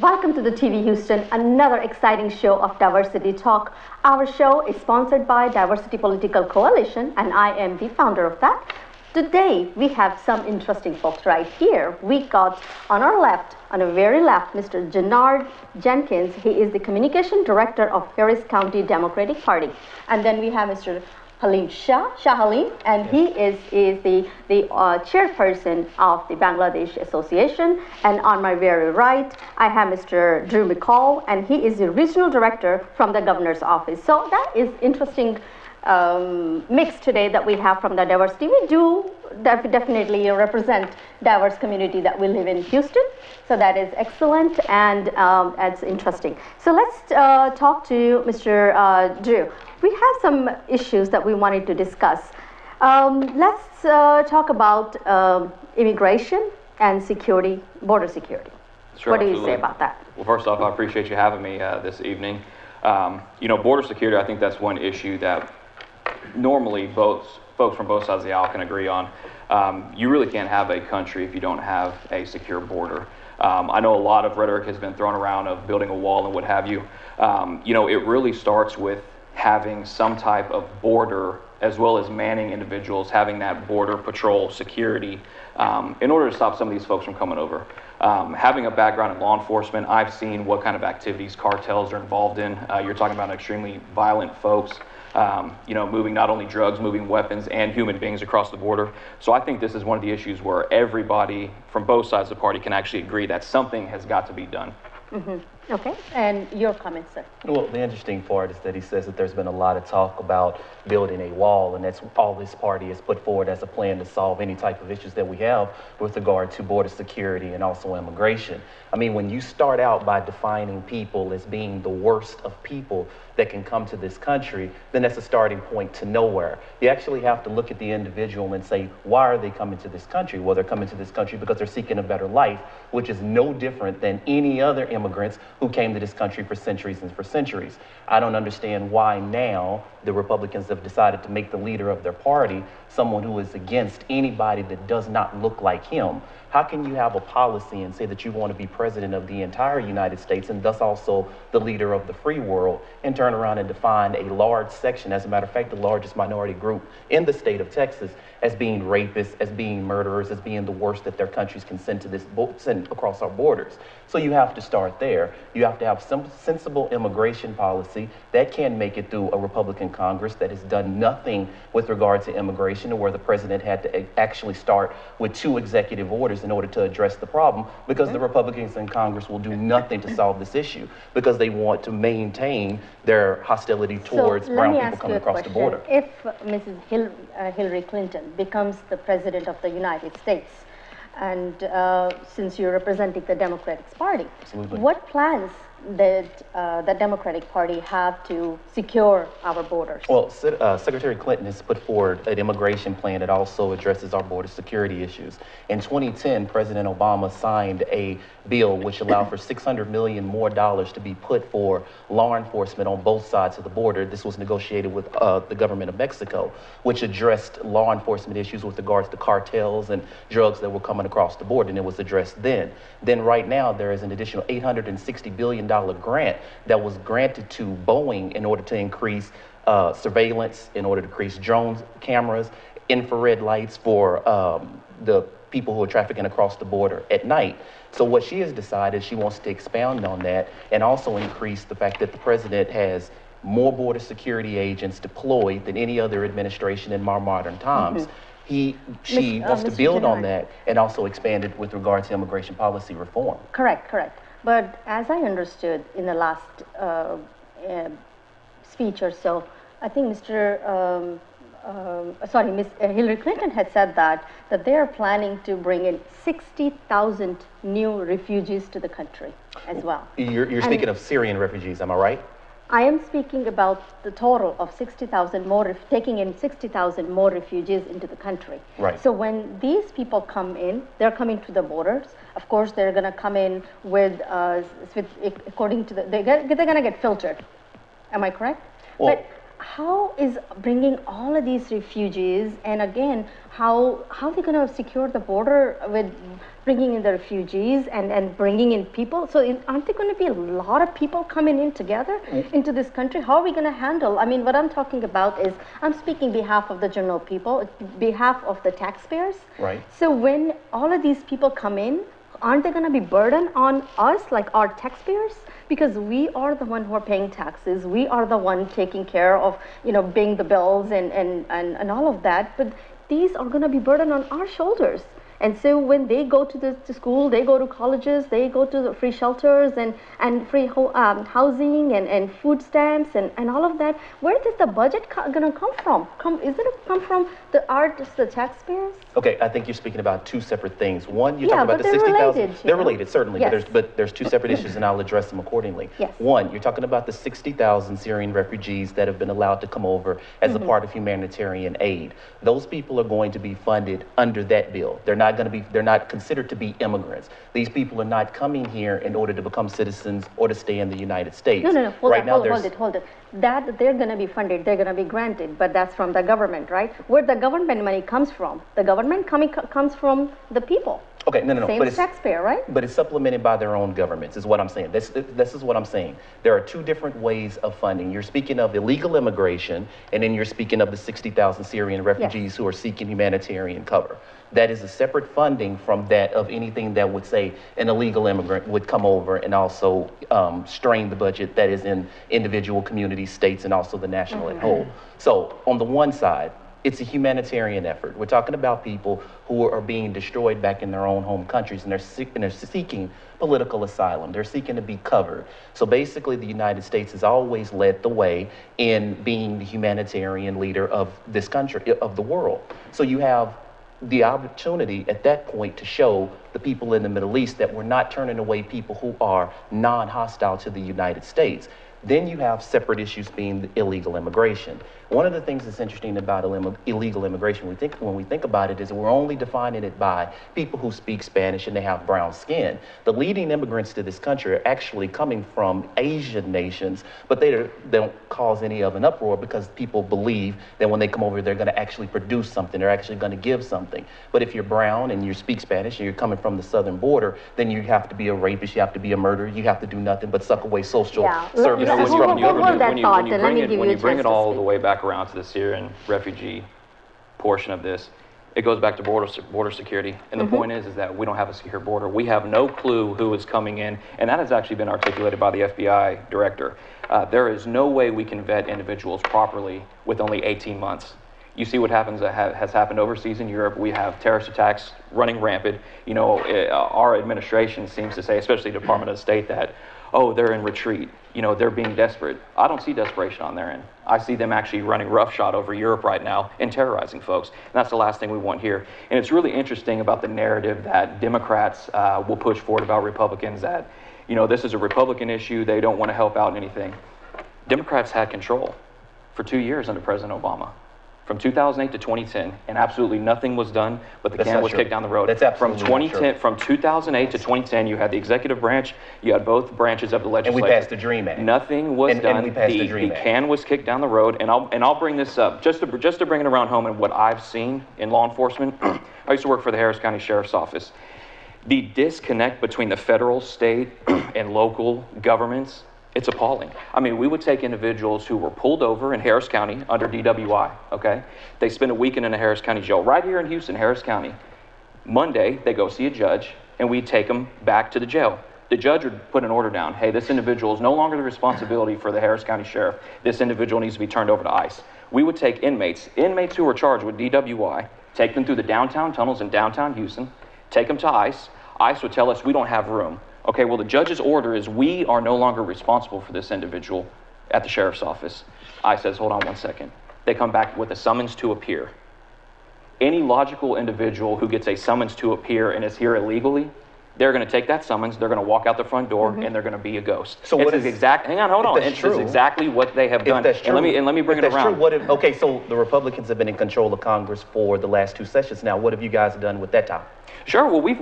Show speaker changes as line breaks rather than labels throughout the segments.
Welcome to the TV Houston, another exciting show of Diversity Talk. Our show is sponsored by Diversity Political Coalition, and I am the founder of that. Today, we have some interesting folks right here. We got on our left, on the very left, Mr. Jannard Jenkins. He is the Communication Director of Harris County Democratic Party. And then we have Mr. Halim Shah Halim, and he is the chairperson of the Bangladesh Association. And on my very right, I have Mr. Drew McCall, and he is the regional director from the governor's office. So that is interesting mix today that we have from the diversity. We do definitely represent diverse community that we live in Houston. So that is excellent, and it's interesting. So let's talk to Mr. Drew. We have some issues that we wanted to discuss. Let's talk about immigration and security, border security.
Sure,
what do
absolutely.
you say about that?
Well, first off, I appreciate you having me this evening. You know, border security, I think that's one issue that normally folks from both sides of the aisle can agree on. You really can't have a country if you don't have a secure border. I know a lot of rhetoric has been thrown around of building a wall and what have you. You know, it really starts with having some type of border, as well as manning individuals, having that border patrol security in order to stop some of these folks from coming over. Having a background in law enforcement, I've seen what kind of activities cartels are involved in. You're talking about extremely violent folks, you know, moving not only drugs, moving weapons and human beings across the border. So I think this is one of the issues where everybody from both sides of the party can actually agree that something has got to be done.
Mm-hmm. Okay, and your comments, sir?
Well, the interesting part is that he says that there's been a lot of talk about building a wall, and that's all this party has put forward as a plan to solve any type of issues that we have with regard to border security and also immigration. I mean, when you start out by defining people as being the worst of people that can come to this country, then that's a starting point to nowhere. You actually have to look at the individual and say, why are they coming to this country? Well, they're coming to this country because they're seeking a better life, which is no different than any other immigrants who came to this country for centuries and for centuries. I don't understand why now the Republicans have decided to make the leader of their party someone who is against anybody that does not look like him. How can you have a policy and say that you want to be president of the entire United States and thus also the leader of the free world and turn around and define a large section, as a matter of fact, the largest minority group in the state of Texas, as being rapists, as being murderers, as being the worst that their countries can send across our borders? So you have to start there. You have to have some sensible immigration policy that can make it through a Republican Congress that has done nothing with regard to immigration, or where the president had to actually start with 2 executive orders in order to address the problem, because the Republicans in Congress will do nothing to solve this issue because they want to maintain their hostility towards brown people coming across the border.
If Mrs. Hillary Clinton becomes the president of the United States, and since you're representing the Democratic Party,
Absolutely.
What plans did the Democratic Party have to secure our borders?
Well, Secretary Clinton has put forward an immigration plan that also addresses our border security issues. In 2010, President Obama signed a bill which allowed for $600 million more to be put for law enforcement on both sides of the border. This was negotiated with the government of Mexico, which addressed law enforcement issues with regards to cartels and drugs that were coming across the border, and it was addressed then. Then right now, there is an additional $860 billion grant that was granted to Boeing in order to increase surveillance, in order to increase drone cameras, infrared lights for the people who are trafficking across the border at night. So what she has decided, she wants to expound on that and also increase the fact that the president has more border security agents deployed than any other administration in more modern times. She wants to build on that and also expand it with regard to immigration policy reform.
Correct. But as I understood in the last speech or so, I think Miss Hillary Clinton had said that they are planning to bring in 60,000 new refugees to the country as well.
You're speaking of Syrian refugees, am I right?
I am speaking about the total of 60,000 more, taking in 60,000 more refugees into the country.
Right.
So when these people come in, they're coming to the borders. Of course, they're going to come in with according to they're going to get filtered. Am I correct?
Well,
but how is bringing all of these refugees, and again, how they're going to secure the border with bringing in the refugees and bringing in people? So aren't there going to be a lot of people coming in together into this country? How are we going to handle? I mean, what I'm talking about is, I'm speaking behalf of the general people, behalf of the taxpayers.
Right.
So when all of these people come in, aren't they going to be burden on us, like our taxpayers? Because we are the one who are paying taxes. We are the one taking care of, paying the bills and all of that. But these are going to be burden on our shoulders. And so when they go to school, they go to colleges, they go to the free shelters and free housing and food stamps and all of that, where is the budget going to come from? Is it come from the artists, the taxpayers?
Okay, I think you're speaking about two separate things. One, you're
Yeah,
talking about
but
the
they're
60,000.
related,
They're related, certainly,
Yes.
but there's two separate issues, and I'll address them accordingly.
Yes.
One, you're talking about the 60,000 Syrian refugees that have been allowed to come over as a part of humanitarian aid. Those people are going to be funded under that bill. They're not considered to be immigrants. These people are not coming here in order to become citizens or to stay in the United States.
No. Hold it. That they're going to be funded, they're going to be granted, but that's from the government, right? Where the government money comes from? The government comes from the people.
Okay, no.
Same
But it's
taxpayer, right?
But it's supplemented by their own governments, is what I'm saying. This is what I'm saying. There are two different ways of funding. You're speaking of illegal immigration, and then you're speaking of the 60,000 Syrian refugees who are seeking humanitarian cover. That is a separate funding from that of anything that would say an illegal immigrant would come over and also strain the budget that is in individual communities, states, and also the national at whole. So on the one side, it's a humanitarian effort. We're talking about people who are being destroyed back in their own home countries, and they're seeking political asylum. They're seeking to be covered. So basically, the United States has always led the way in being the humanitarian leader of this country, of the world. So you have the opportunity at that point to show the people in the Middle East that we're not turning away people who are non-hostile to the United States. Then you have separate issues being the illegal immigration. One of the things that's interesting about illegal immigration, when we think about it, is we're only defining it by people who speak Spanish and they have brown skin. The leading immigrants to this country are actually coming from Asian nations, but they don't cause any of an uproar because people believe that when they come over, they're going to actually produce something. They're actually going to give something. But if you're brown and you speak Spanish and you're coming from the southern border, then you have to be a rapist, you have to be a murderer, you have to do nothing but suck away social services.
When you bring it all
speak.
the way back around to the Syrian refugee portion of this, it goes back to border security. And the point is that we don't have a secure border. We have no clue who is coming in, and that has actually been articulated by the FBI director. There is no way we can vet individuals properly with only 18 months. You see what happens has happened overseas in Europe. We have terrorist attacks running rampant. Our administration seems to say, especially the Department of State, that, oh, they're in retreat. They're being desperate. I don't see desperation on their end. I see them actually running roughshod over Europe right now and terrorizing folks. And that's the last thing we want here. And it's really interesting about the narrative that Democrats will push forward about Republicans, that, this is a Republican issue. They don't want to help out in anything. Democrats had control for 2 years under President Obama. From 2008 to 2010, and absolutely nothing was done, but the can was kicked down the road.
That's absolutely not true.
From 2008 to 2010, you had the executive branch, you had both branches of the legislature.
And we passed the DREAM Act.
Nothing was done.
And we passed the DREAM Act.
The can was kicked down the road, and I'll bring this up just to bring it around home and what I've seen in law enforcement. I used to work for the Harris County Sheriff's Office. The disconnect between the federal, state, and local governments, it's appalling. I mean, we would take individuals who were pulled over in Harris County under DWI, okay? They spend a weekend in a Harris County jail, right here in Houston, Harris County. Monday, they go see a judge, and we take them back to the jail. The judge would put an order down. Hey, this individual is no longer the responsibility for the Harris County Sheriff. This individual needs to be turned over to ICE. We would take inmates who were charged with DWI, take them through the downtown tunnels in downtown Houston, take them to ICE. ICE would tell us we don't have room. Okay, well, the judge's order is we are no longer responsible for this individual at the sheriff's office. I says, hold on one second. They come back with a summons to appear. Any logical individual who gets a summons to appear and is here illegally, they're going to take that summons, they're going to walk out the front door, and they're going to be a ghost.
So what is
hang on, hold on. It's exactly what they have done.
That's true,
and let me bring it around.
Okay, so the Republicans have been in control of Congress for the last 2 sessions now. What have you guys done with that time?
Sure. Well, we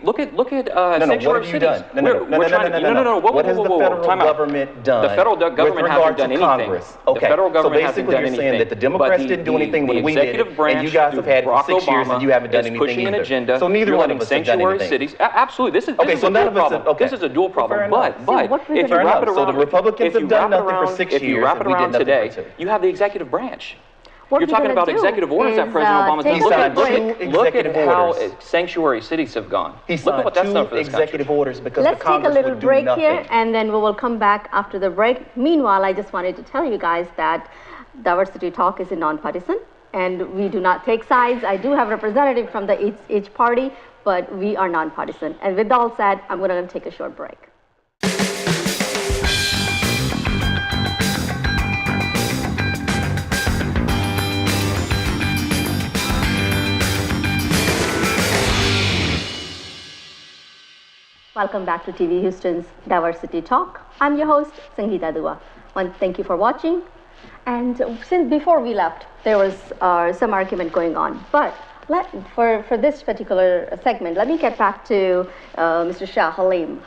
look at
What
sanctuary
have you
cities.
done? No.
Whoa,
What has the federal
time out.
government done?
The federal government
with
hasn't
regard
done
to
anything.
Congress? Okay.
The federal government
so
hasn't
basically,
done
you're saying
anything.
that the Democrats
But
didn't do anything when we did it,
branch,
and you guys have had it for
Barack
6 years, and you haven't done
is
anything
pushing
either.
an agenda.
So neither
You're
one
letting
of us have done
sanctuary
anything.
cities. Absolutely, this is
Okay,
this
so
is a
none
dual
of us
problem.
have- okay.
This is a dual problem.
fair enough.
But
what we're
if you
gonna
wrap
do-
it
So
around,
the Republicans
if you
have done
wrap it
nothing for
around-
6
if you
years,
wrap
and
it
we did
around
nothing
today,
for 2.
you have the executive branch.
What
You're
we're
talking
gonna
about
do
executive orders that
is,
President Obama's
take
done.
a
signed
break.
Look at
executive
how
orders.
sanctuary cities have gone.
He
Look
signed
at what that's done for
2
this
executive
country.
orders because
Let's
the
take a
Congress
little
would do
break
nothing.
here, and then we will come back after the break. Meanwhile, I just wanted to tell you guys that Diversity Talk is a nonpartisan, and we do not take sides. I do have representative from each party, but we are nonpartisan. And with all said, I'm going to take a short break. Welcome back to TV Houston's Diversity Talk. I'm your host, Sangeeta Dua. Thank you for watching. And since before we left, there was some argument going on. But for this particular segment, let me get back to Mr. Shah Halim.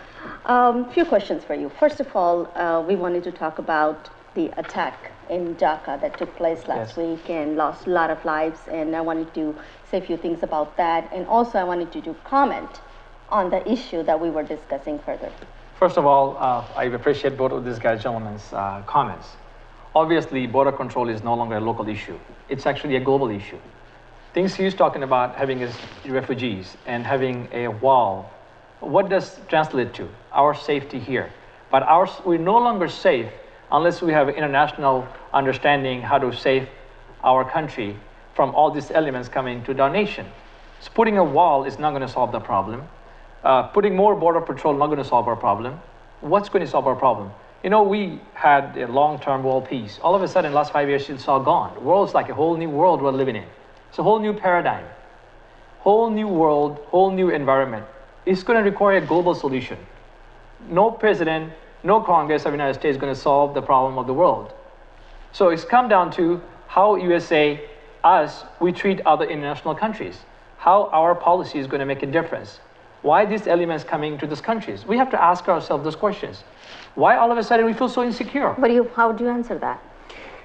Few questions for you. First of all, we wanted to talk about the attack in Dhaka that took place last week and lost a lot of lives. And I wanted to say a few things about that. And also, I wanted you to comment on the issue that we were discussing further.
First of all, I appreciate both of these gentlemen's comments. Obviously, border control is no longer a local issue. It's actually a global issue. Things he's talking about having as refugees and having a wall, what does translate to? Our safety here. But we're no longer safe unless we have international understanding how to save our country from all these elements coming to our nation. So putting a wall is not going to solve the problem. Putting more border patrol not going to solve our problem. What's going to solve our problem? You know, we had a long-term world peace. All of a sudden, last 5 years, it's all gone. The world's like a whole new world we're living in. It's a whole new paradigm, whole new world, whole new environment. It's going to require a global solution. No president, no Congress of the United States is going to solve the problem of the world. So it's come down to how USA, we treat other international countries, how our policy is going to make a difference. Why these elements coming to these countries? We have to ask ourselves those questions. Why all of a sudden we feel so insecure?
But how do you answer that?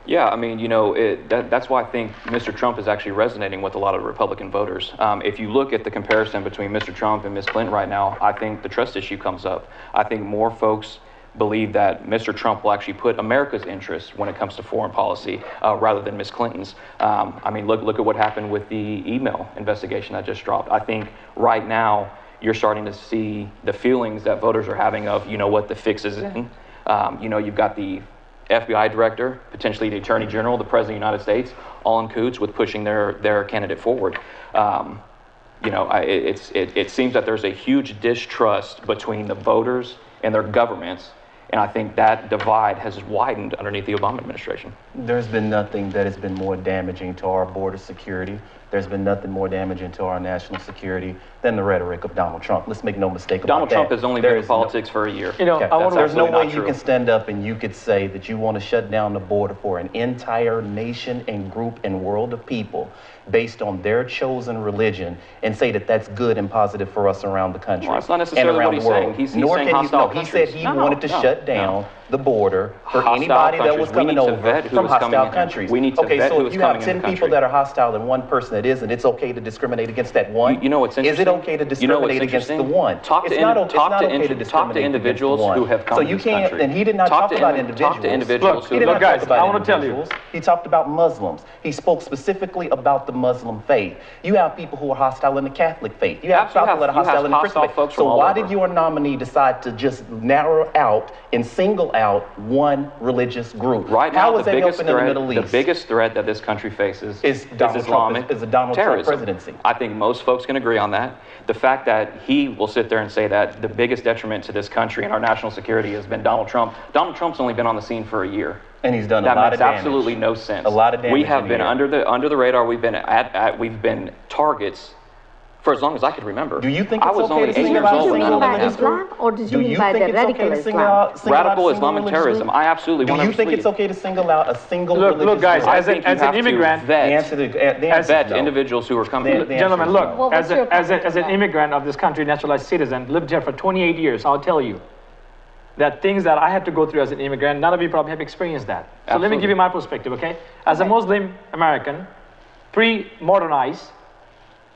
Yeah, I mean, you know, that's why I think Mr. Trump is actually resonating with a lot of Republican voters. If you look at the comparison between Mr. Trump and Ms. Clinton right now, I think the trust issue comes up. I think more folks believe that Mr. Trump will actually put America's interests when it comes to foreign policy rather than Ms. Clinton's. I mean, look at what happened with the email investigation that just dropped. I think right now, you're starting to see the feelings that voters are having of, you know what, the fix is in. You know, you've got the FBI director, potentially the Attorney General, the President of the United States, all in cahoots with pushing their candidate forward. You know, it seems that there's a huge distrust between the voters and their governments, and I think that divide has widened underneath the Obama administration.
There's been nothing that has been more damaging to our border security. There's been nothing more damaging to our national security than the rhetoric of Donald Trump. Let's make no mistake about
Donald
that.
Trump has only been in politics for a year.
You know,
There's no way you
true.
can stand up and you could say that you want to shut down the border for an entire nation and group and world of people based on their chosen religion and say that that's good and positive for us around the country.
Well, that's not necessarily
and around
what he's
the world.
saying. He's
Nor
saying
can
hostile
he
countries.
said he wanted to shut down the border for
Hostile
anybody that
countries.
was
We
coming
need to
over
vet who
from
is coming
hostile
in.
countries.
We need to
okay,
vet
so
who
if
is
you have
coming in
10
the
people
country.
that are hostile and one person that isn't, it's okay to discriminate against that one?
You know what's interesting?
Is it okay to discriminate against the one?
Talk to individuals who have come
so
to
you
this
can't,
country.
and he did not talk about individuals.
Talk to individuals
He did not
guys,
talk about
I wanna tell you.
individuals. He talked about Muslims. He spoke specifically about the Muslim faith. You have people who are hostile in the Catholic faith. You have people that are hostile in the Christian faith.
folks from
So
all
why
over.
did your nominee decide to just narrow out and single out one religious group?
Right now,
How is that helping in the Middle
the
East?
biggest threat that this country faces
Is Donald
Islamic
Trump, is a Donald Trump
terrorism.
presidency.
I think most folks can agree on that. The fact that he will sit there and say that the biggest detriment to this country and our national security has been Donald Trump. Donald Trump's only been on the scene for a year.
And he's done a
That
lot
makes
of damage.
absolutely no sense.
A lot of damage
We have
in
been
here.
under the radar. We've been targets for as long as I could remember.
Do you think
I
it's
was
okay
only
to
8
sing
years
about
old
Did
when
you
single
mean
that
by
religious
happened.
Islam, or did
Do
you mean
you
by
think
the
it's okay
radical
to sing
Islam?
out single out a
Radical
single religious
Islamism.
group?
I absolutely
Do
won't
you
ever
think
see
it's
it.
okay to single out a single
Look,
religious
guys,
group?
I
as
think
an
you have
immigrant,
to
The
vet
answer to the answer
vet
is no.
individuals who are coming.
The answer
gentlemen,
is
look,
no.
Well, what's your
as
comment
an
on that?
immigrant of this country, naturalized citizen, lived here for 28 years, I'll tell you that things that I had to go through as an immigrant, none of you probably have experienced that. So let me give you my perspective, okay? As a Muslim American, pre-modernized,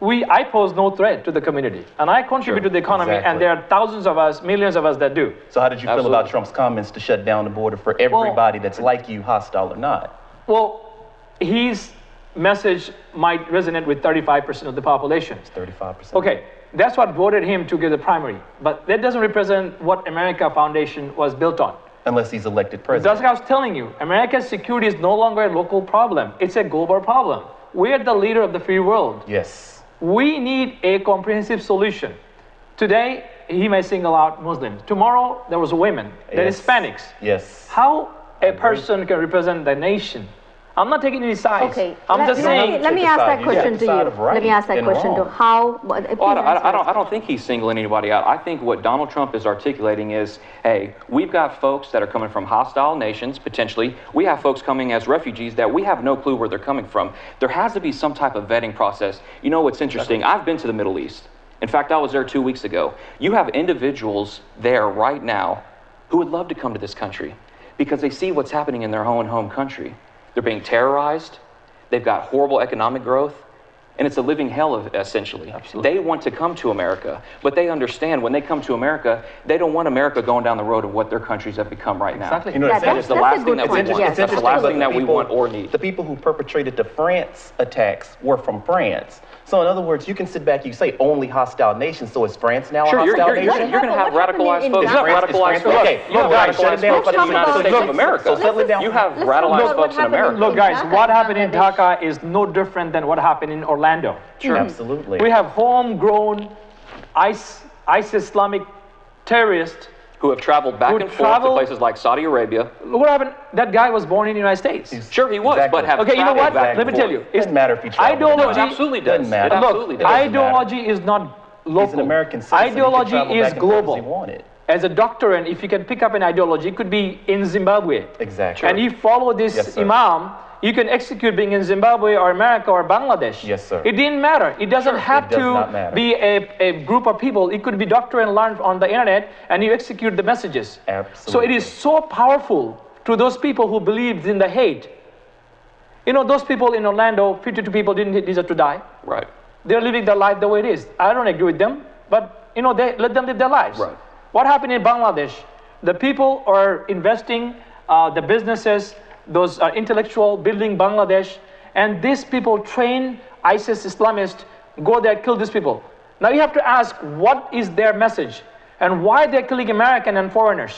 I pose no threat to the community, and I contribute to the economy,
Exactly.
and there are thousands of us, millions of us that do.
So how did you feel
Absolutely.
about Trump's comments to shut down the border for everybody that's like you, hostile or not?
Well, his message might resonate with 35% of the population.
It's 35%.
Okay, that's what voted him to get the primary, but that doesn't represent what America Foundation was built on.
Unless he's elected
That's
president.
what I was telling you. America's security is no longer a local problem. It's a global problem. We're the leader of the free world.
Yes.
We need a comprehensive solution. Today, he may single out Muslims. Tomorrow, there was women, the
Yes.
Hispanics.
Yes.
How a person can represent the nation? I'm not taking any sides.
Okay,
I'm just saying.
let me
Take a
ask
side.
that
You
question
take
to
the
you.
side of right
Let me ask that
and
question to
wrong.
how.
Well, I don't think he's singling anybody out. I think what Donald Trump is articulating is, hey, we've got folks that are coming from hostile nations, potentially. We have folks coming as refugees that we have no clue where they're coming from. There has to be some type of vetting process. You know what's interesting? I've been to the Middle East. In fact, I was there 2 weeks ago. You have individuals there right now who would love to come to this country because they see what's happening in their own home country. They're being terrorized. They've got horrible economic growth, and it's a living hell, essentially.
Absolutely.
They want to come to America, but they understand when they come to America, they don't want America going down the road of what their countries have become right now.
Exactly.
You know,
Yeah,
it's
That is the
That's a
last
good
thing that we
point.
want.
Yes,
That's the
that's
last
true.
thing that we want or need.
The people who perpetrated the France attacks were from France. So in other words, you can sit back, you say only hostile nations, so is France now
Sure,
a
you're
hostile
going
nation?
to have
What happened
radicalized
in
folks. You have
France?
radicalized
Is France-
folks.
okay,
You have
look, shut it
radicalized
down
folks
for
in
the
the United
United
States of
States.
America.
So settle it down.
You have
Let's talk
radicalized
about what
folks in
happened
America.
Look, guys,
Dhaka
what
and
happened in
Bangladesh.
Dhaka is no different than what happened in Orlando.
Sure.
Absolutely.
We have homegrown ISIS Islamic terrorists.
Who have traveled back
Who
and forth to
travel-
places like Saudi Arabia.
Look what happened. That guy was born in the United States.
Sure, he was,
Exactly.
but have
Okay, you know what?
traveled back
Let me
and
tell
forth.
you.
Doesn't matter if he traveled or not.
No,
Ideology
it absolutely does.
Doesn't matter.
It absolutely
Look,
does.
doesn't matter.
Ideology is not local.
He's an American citizen. He could
Ideology
travel
is
back and forth as
global.
he wanted.
As a doctrine, if you can pick up an ideology, it could be in Zimbabwe.
Exactly.
And you follow this
Yes, sir.
imam, you can execute being in Zimbabwe or America or Bangladesh.
Yes, sir.
It didn't matter. It doesn't have
It does
to
not matter.
be a group of people. It could be doctrine learned on the internet and you execute the messages.
Absolutely.
So it is so powerful to those people who believed in the hate. You know, those people in Orlando, 52 people didn't deserve to die.
Right.
They're living their life the way it is. I don't agree with them, but you know, they let them live their lives.
Right.
What happened in Bangladesh? The people are investing, the businesses, those intellectual building Bangladesh, and these people train ISIS Islamists, go there, kill these people. Now you have to ask, what is their message? And why they're killing American and foreigners?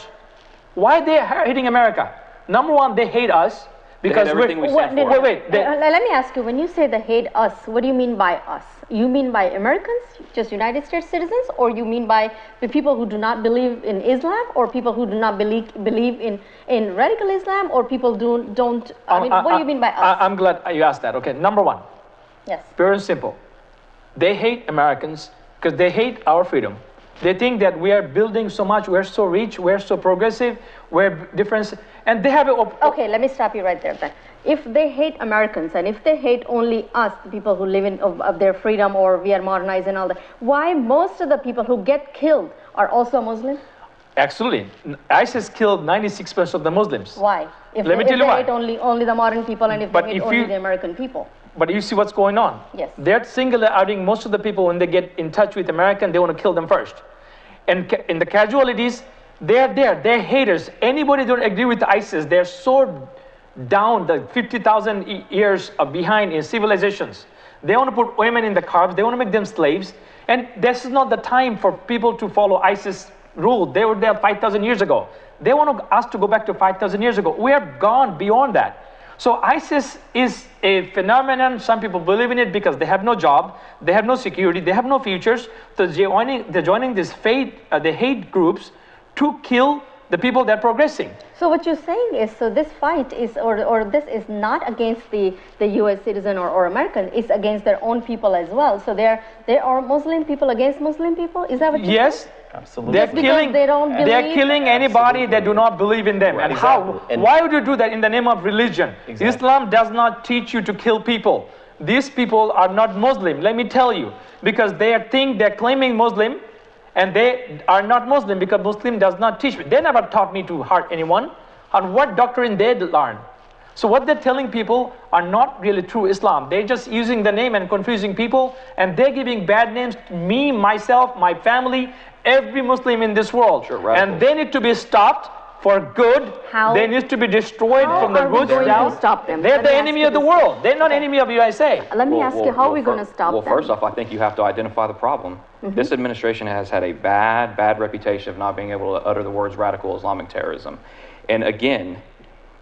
Why they hating America? Number one, they hate us because
everything we stand for.
Wait.
Let me ask you, when you say they hate us, what do you mean by us? You mean by Americans, just United States citizens, or you mean by the people who do not believe in Islam, or people who do not believe in radical Islam, or people don't? I mean, what do you mean by us?
I'm glad you asked that. Okay, number one,
Yes.
pure and simple. They hate Americans because they hate our freedom. They think that we are building so much, we're so rich, we're so progressive, we're different, and they have a...
Okay, let me stop you right there then. If they hate Americans and if they hate only us, the people who live in of their freedom, or we are modernized and all that, why most of the people who get killed are also Muslim?
Absolutely. ISIS killed 96% of the Muslims.
Why? If
Let me
if
tell you
they
why.
hate only the modern people, and if
But
they hate
if
only
you-
the American people.
But you see what's going on.
Yes.
They're singular outing most of the people when they get in touch with American, they want to kill them first. And in the casualties, they're there, they're haters. Anybody don't agree with ISIS, they're so down the 50,000 years of behind in civilizations. They want to put women in the carbs, they want to make them slaves. And this is not the time for people to follow ISIS rule. They were there 5,000 years ago. They want us to go back to 5,000 years ago. We are gone beyond that. So ISIS is a phenomenon. Some people believe in it because they have no job, they have no security, they have no futures. So they're joining this the hate groups to kill the people that are progressing.
So what you're saying is, so this fight is, or this is not against the U.S. citizen or American, it's against their own people as well. So they are Muslim people against Muslim people? Is that what you're
Yes.
saying?
Absolutely.
They're
Just because
killing,
they don't
they're
believe-
killing anybody that do not believe in them.
Right,
And
exactly.
how?
And-
Why would you do that in the name of religion?
Exactly.
Islam does not teach you to kill people. These people are not Muslim, let me tell you, because they're claiming Muslim, and they are not Muslim because Muslim does not teach me. They never taught me to hurt anyone. On what doctrine they learn? So what they're telling people are not really true Islam. They're just using the name and confusing people, and they're giving bad names to me, myself, my family, every Muslim in this world.
Sure, radicals.
And they need to be stopped for good.
How-
They need to be destroyed
How
from the
are we
roots
going to
down.
stop them?
They're
Let
the
me
enemy
ask
of the
you this.
world. They're not enemy of USA.
Let me ask you, how are we going to stop
Well,
them?
first off, I think you have to identify the problem. This administration has had a bad reputation of not being able to utter the words radical Islamic terrorism. And again,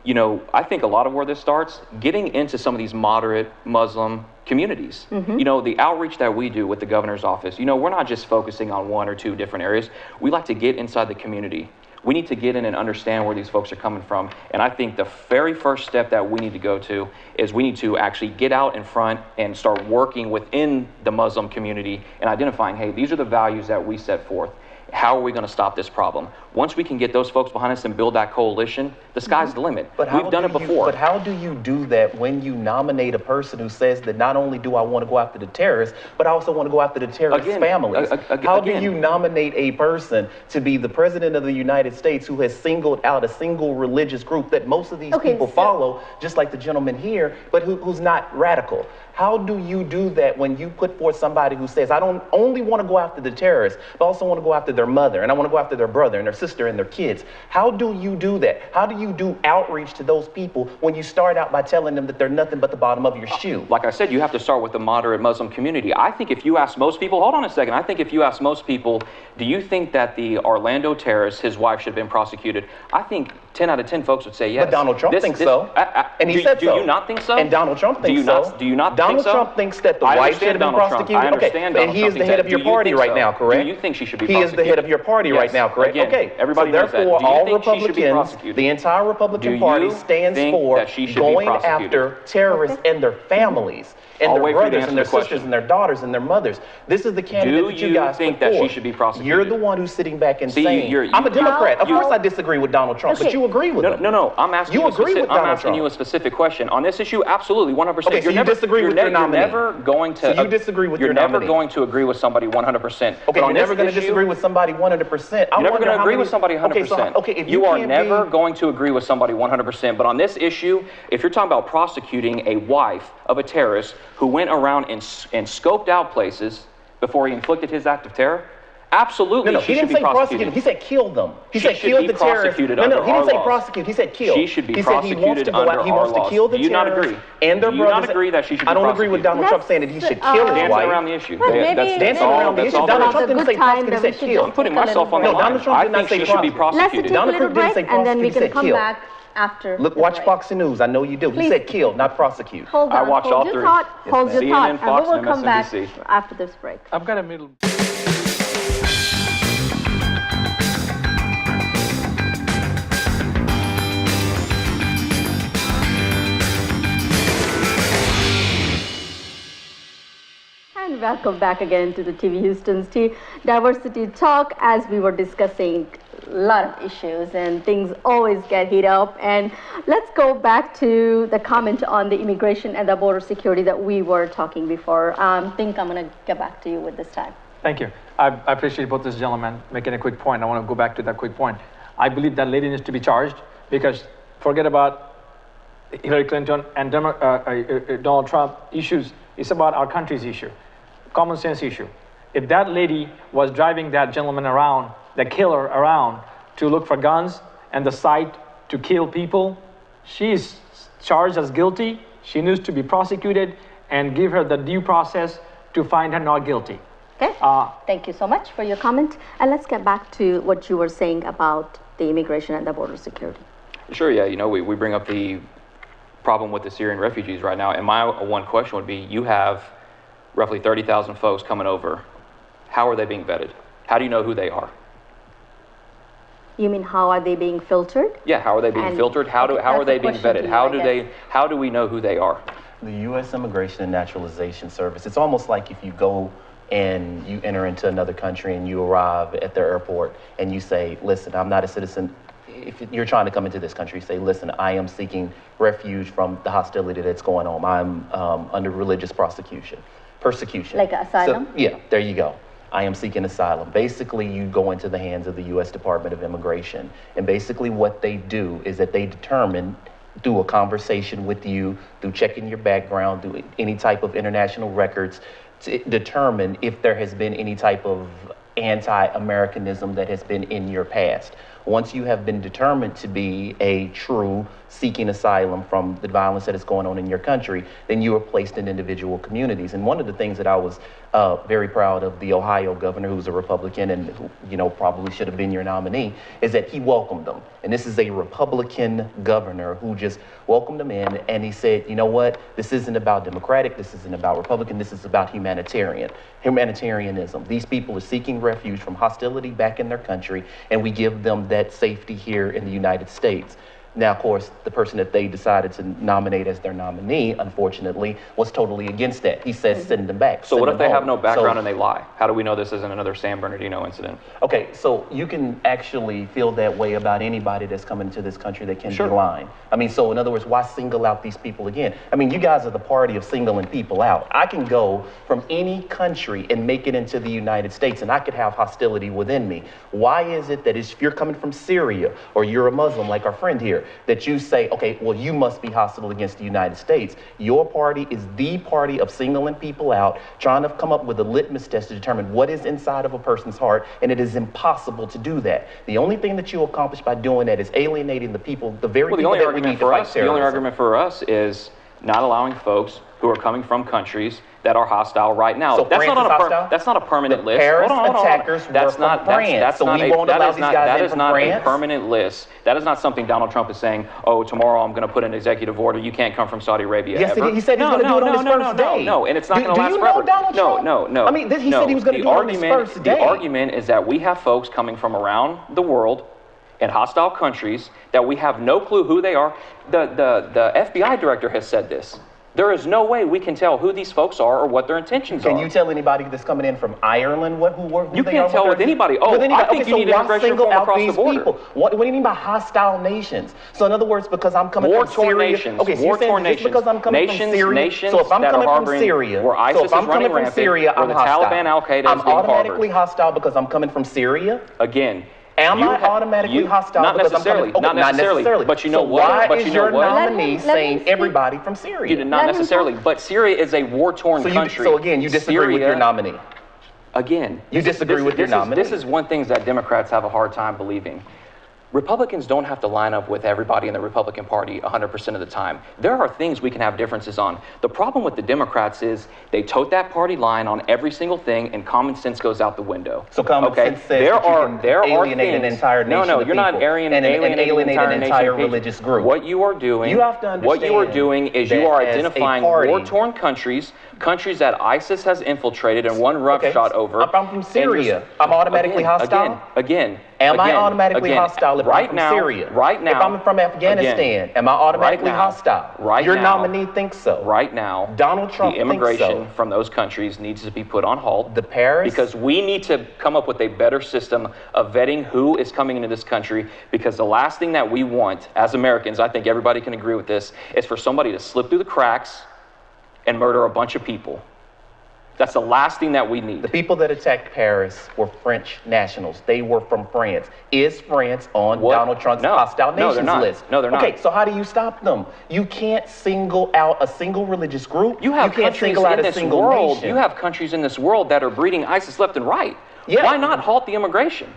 you know, I think a lot of where this starts, getting into some of these moderate Muslim communities. You know, the outreach that we do with the governor's office, you know, we're not just focusing on one or two different areas. We like to get inside the community. We need to get in and understand where these folks are coming from. And I think the very first step that we need to go to is we need to actually get out in front and start working within the Muslim community and identifying, hey, these are the values that we set forth. How are we going to stop this problem? Once we can get those folks behind us and build that coalition, the sky's the limit.
But how
We've done it
do you-
before.
But how do you do that when you nominate a person who says that not only do I want to go after the terrorists, but I also want to go after the terrorist
Again,
families?
again-
How do you nominate a person to be the president of the United States who has singled out a single religious group that most of these
Okay,
people
so-
follow, just like the gentleman here, but who's not radical? How do you do that when you put forth somebody who says, I don't only want to go after the terrorists, but also want to go after their mother, and I want to go after their brother and their sister and their kids? How do you do that? How do you do outreach to those people when you start out by telling them that they're nothing but the bottom of your shoe?
Like I said, you have to start with the moderate Muslim community. I think if you ask most people, hold on a second, I think if you ask most people, do you think that the Orlando terrorist, his wife, should have been prosecuted? I think 10 out of 10 folks would say yes.
But Donald Trump thinks so. And he
do,
said
do
so.
you not think so?
And Donald Trump thinks so.
Do you not
Donald
think so?
Trump thinks that the
I
wife should have
understand
been
Donald Trump.
prosecuted.
I understand
Okay.
Donald
And he
Trump
is the
thinks
head
that.
of your
Do you
party
think
right
so?
now, correct?
Do you think she should be
He is the head of your party right
Yes.
now, correct?
Again,
Okay.
everybody
so
knows that.
therefore,
Do you
all
think she should be
Republicans,
prosecuted?
the entire Republican
Do you
Party stands
think
for
that she should be
going
prosecuted?
after terrorists and their families. And
I'll
their
wait for you to
brothers
answer
and their
the question.
sisters and their daughters and their mothers. This is the candidate
Do
that you
you
guys
think
put
that she
forth.
should be prosecuted?
You're the one who's sitting back and
See,
saying,
you're-
I'm a
you-
Democrat. Of
How-
course I disagree with Donald Trump,
Okay.
but you agree with him.
No. I'm asking
You
you,
agree with
I'm
Donald
asking you a
Trump.
specific question on this issue. Absolutely, 100%.
Okay, so you disagree with your nominee.
You're never going to.
So you disagree with
you're
your
never
nominee.
going to agree with somebody 100%.
Okay,
But
you're
on
never
this
going to
issue,
disagree with somebody 100%.
You're never going to agree with somebody 100%.
Okay, if
you are
can't
never
be,
going to agree with somebody 100%. But on this issue, if you're talking about prosecuting a wife of a terrorist who went around and scoped out places before he inflicted his act of terror, absolutely,
No,
she
he
should
didn't
be
say
prosecuted.
prosecute. He said kill them. He
She
said
should
kill
be
the terrorists.
prosecuted
No,
under
he didn't
our
say
laws.
prosecute. He said kill.
She should be
He said he wants
prosecuted
to go out.
under
He
our
wants to
laws.
kill the
Do you not
terrorists
agree?
and their
Do you not
brothers.
agree that she should be
I don't agree with
prosecuted?
Donald Trump saying that he should kill his
Dancing
wife.
around the issue.
Well, maybe
That's
dancing
all-
around the
that's
issue.
all
Donald
that
Trump
is.
didn't say prosecute. He said kill.
I'm putting
Take a
myself on
little
the
No,
break.
line.
Donald Trump
I
did not
think
say
she should be
prosecute.
Let's
prosecuted.
take a
Donald
little
Trump didn't
break,
say
and then we
prosecute. He
can
said
come
kill.
back after.
Look,
the
watch
break.
Fox News. I know you do. He
Please.
said kill, not prosecute.
Hold
I
on.
watch
hold
all
your
three.
thought.
Yes,
Hold
ma'am.
your thought,
CNN,
and
Fox,
we will
and
come back
MSNBC.
after this break.
I've got a middle.
And welcome back again to the TV Houston's Diversity Talk. As we were discussing a lot of issues and things always get heat up. And let's go back to the comment on the immigration and the border security that we were talking before. I think I'm going to get back to you with this time.
Thank you. I appreciate both this gentleman making a quick point. I want to go back to that quick point. I believe that lady needs to be charged because forget about Hillary Clinton and Donald Trump issues. It's about our country's issue, common sense issue. If that lady was driving that gentleman around, the killer around, to look for guns and the site to kill people, she's charged as guilty. She needs to be prosecuted and give her the due process to find her not guilty.
Okay. Thank you so much for your comment. And let's get back to what you were saying about the immigration and the border security.
Sure, yeah. You know, we bring up the problem with the Syrian refugees right now. And my one question would be, you have roughly 30,000 folks coming over. How are they being vetted? How do you know who they are?
You mean how are they being filtered?
Yeah, how are they being
And-
filtered? How
okay,
are
that's
they
the
being
question to
vetted?
you,
How do we know who they are?
The U.S. Immigration and Naturalization Service, it's almost like if you go and you enter into another country and you arrive at the airport and you say, listen, I'm not a citizen. If you're trying to come into this country, say, listen, I am seeking refuge from the hostility that's going on. I'm under religious persecution.
Like asylum?
So, yeah, there you go. I am seeking asylum. Basically, you go into the hands of the U.S. Department of Immigration. And basically what they do is that they determine through a conversation with you, through checking your background, through any type of international records, to determine if there has been any type of anti-Americanism that has been in your past. Once you have been determined to be a true seeking asylum from the violence that is going on in your country, then you are placed in individual communities. And one of the things that I was very proud of the Ohio governor, who's a Republican and who, you know, probably should have been your nominee, is that he welcomed them. And this is a Republican governor who just welcomed them in, and he said, you know what, this isn't about Democratic, this isn't about Republican, this is about humanitarianism. These people are seeking refuge from hostility back in their country, and we give them that safety here in the United States. Now, of course, the person that they decided to nominate as their nominee, unfortunately, was totally against that. He says, send them back.
So what if they have no
home.
background and they lie? How do we know this isn't another San Bernardino incident?
Okay, so you can actually feel that way about anybody that's coming to this country that can be lying. I mean, so in other words, why single out these people again? I mean, you guys are the party of singling people out. I can go from any country and make it into the United States, and I could have hostility within me. Why is it that if you're coming from Syria or you're a Muslim like our friend here, that you say, okay, well, you must be hostile against the United States? Your party is the party of singling people out, trying to come up with a litmus test to determine what is inside of a person's heart, and it is impossible to do that. The only thing that you accomplish by doing that is alienating the people, the very people that we need to fight terrorism.
The only argument for us is not allowing folks who are coming from countries that are hostile right now.
So
that's not a permanent list.
Paris attackers were from France, so we won't allow these guys in from France? That is not a
permanent list. That is not something Donald Trump is saying, oh, tomorrow I'm going to put an executive order. You can't come from Saudi Arabia
Yes,
ever.
he said he's going to do it on his first day.
No, and it's not going to last
forever.
forever.
Do you know Donald Trump?
No.
I mean, he said he was going to do it on his first day.
The argument is that we have folks coming from around the world in hostile countries that we have no clue who they are. The FBI director has said this. There is no way we can tell who these folks are or what their intentions are.
Can you tell anybody that's coming in from Ireland who
you
they
can't
are?
tell with anybody. Oh, I think you need immigration reform across the border.
People? What do you mean by hostile nations? So in other words, because I'm coming from Syria.
Nations.
Okay, so you're saying just because I'm coming from Syria.
Nations
So if I'm
that
coming
are
from Syria,
where ISIS is running rampant,
Syria,
where
I'm
the
hostile.
Taliban, Al-Qaeda
I'm
is being
automatically
harbored.
hostile because I'm coming from Syria?
Again.
Am I automatically hostile
not
because
necessarily,
I'm coming?
not necessarily. But you know
so
what?
Why is your nominee saying
speak.
everybody from Syria?
Not necessarily. But Syria is a war-torn country.
So again, you disagree with your nominee.
Again,
you disagree with your nominee.
This is one thing that Democrats have a hard time believing. Republicans don't have to line up with everybody in the Republican Party 100% of the time. There are things we can have differences on. The problem with the Democrats is they tote that party line on every single thing, and common sense goes out the window.
So common sense says
there
that
are
alienate an entire nation
No, you're not alienating
an entire religious group.
What you are doing,
you have to understand
what you are doing is you are identifying war-torn countries that ISIS has infiltrated and one roughshod over.
I'm from Syria. I'm automatically hostile? Am I automatically hostile if I'm from Syria?
Right now.
If I'm from Afghanistan, am I automatically hostile? Your nominee thinks so.
Right now,
Donald Trump
the immigration from those countries needs to be put on hold. Because we need to come up with a better system of vetting who is coming into this country, because the last thing that we want as Americans, I think everybody can agree with this, is for somebody to slip through the cracks and murder a bunch of people. That's the last thing that we need.
The people that attacked Paris were French nationals. They were from France. Is France on Donald Trump's hostile nations list?
No, they're not.
Okay, so how do you stop them? You can't single out a single religious group.
You can't
countries
single out
in
a
this
single
world.
nation. You have countries in this world that are breeding ISIS left and right.
Yeah.
Why not halt the immigration?